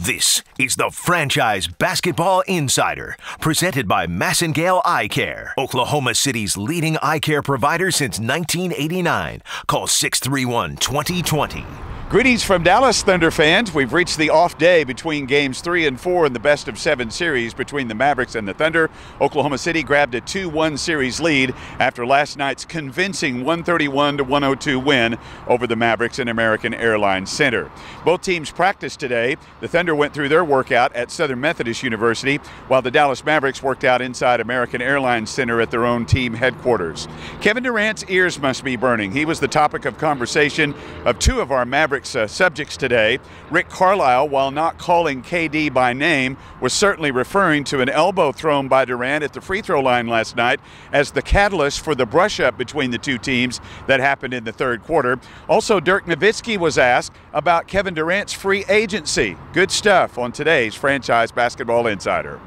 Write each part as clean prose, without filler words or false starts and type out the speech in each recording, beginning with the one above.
This is the Franchise Basketball Insider, presented by Massengale Eye Care, Oklahoma City's leading eye care provider since 1989. Call 631-2020. Greetings from Dallas, Thunder fans. We've reached the off day between games 3 and 4 in the best-of-7 series between the Mavericks and the Thunder. Oklahoma City grabbed a 2-1 series lead after last night's convincing 131-102 win over the Mavericks in American Airlines Center. Both teams practiced today. The Thunder went through their workout at Southern Methodist University, while the Dallas Mavericks worked out inside American Airlines Center at their own team headquarters. Kevin Durant's ears must be burning. He was the topic of conversation of two of our Mavericks subjects today. Rick Carlisle, while not calling KD by name, was certainly referring to an elbow thrown by Durant at the free throw line last night as the catalyst for the brush-up between the two teams that happened in the third quarter. Also, Dirk Nowitzki was asked about Kevin Durant's free agency. Good stuff on today's Franchise Basketball Insider.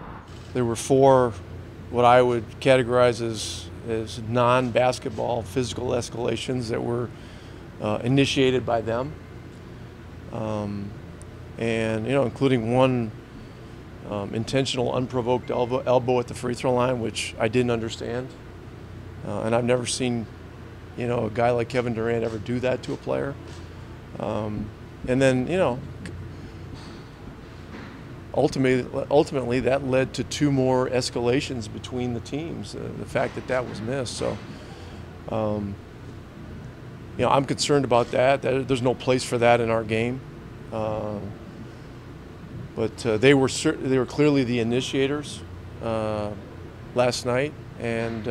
There were four what I would categorize as non-basketball physical escalations that were initiated by them. And including one intentional unprovoked elbow at the free throw line, which I didn't understand, and I've never seen a guy like Kevin Durant ever do that to a player. And then ultimately that led to two more escalations between the teams. The fact that was missed, so. I'm concerned about that. There's no place for that in our game. But they were clearly the initiators last night, and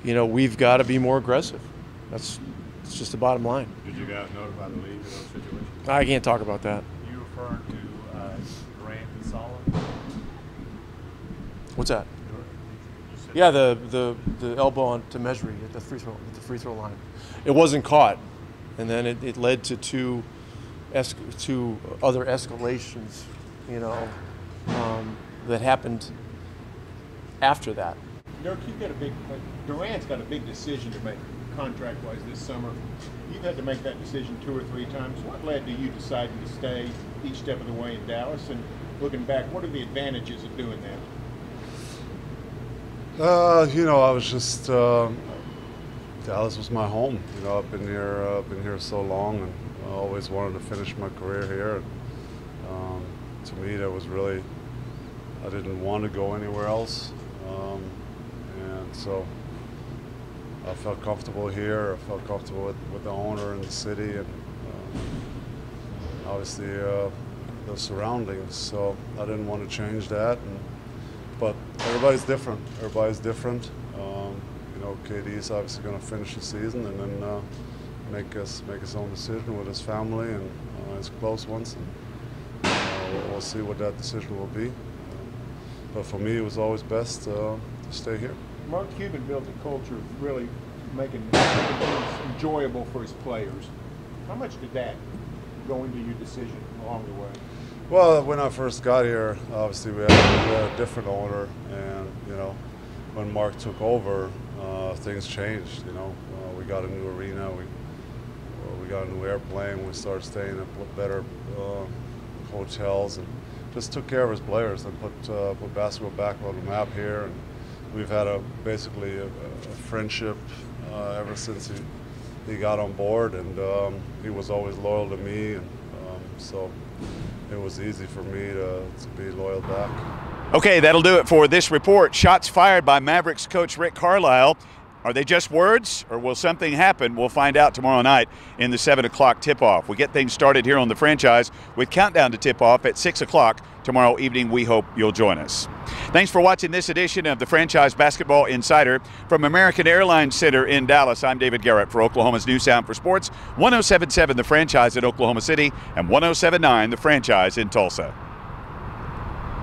we've got to be more aggressive. It's just the bottom line. Did you guys notify the league of those situations? I can't talk about that. You referring to Durant and Solomon? What's that? Yeah, the elbow to Mejri at the free throw line. It wasn't caught, and then it led to two other escalations, that happened after that. Dirk, Durant's got a big decision to make contract-wise this summer. You've had to make that decision 2 or 3 times. What led to you deciding to stay each step of the way in Dallas? And looking back, what are the advantages of doing that? I was just Dallas was my home. I've been here so long, and I always wanted to finish my career here. To me, that was really, I didn't want to go anywhere else, and so I felt comfortable here. I felt comfortable with the owner and the city, and obviously the surroundings. So I didn't want to change that. But everybody's different. KD is obviously going to finish the season and then make his own decision with his family and his close ones. And, we'll see what that decision will be. But for me, it was always best to stay here. Mark Cuban built a culture of really making things enjoyable for his players. How much did that go into your decision along the way? Well, when I first got here, obviously we had a different owner, and when Mark took over, things changed. We got a new arena, we got a new airplane, we started staying at better hotels, and just took care of his players and put basketball back on the map here. And we've had basically a friendship ever since he got on board, and he was always loyal to me, and so it was easy for me to be loyal back. Okay, that'll do it for this report. Shots fired by Mavericks coach Rick Carlisle. Are they just words, or will something happen? We'll find out tomorrow night in the 7 o'clock tip-off. We get things started here on the Franchise with countdown to tip-off at 6 o'clock tomorrow evening. We hope you'll join us. Thanks for watching this edition of the Franchise Basketball Insider from American Airlines Center in Dallas. I'm David Garrett for Oklahoma's new sound for sports, 107.7 The Franchise in Oklahoma City and 107.9 The Franchise in Tulsa.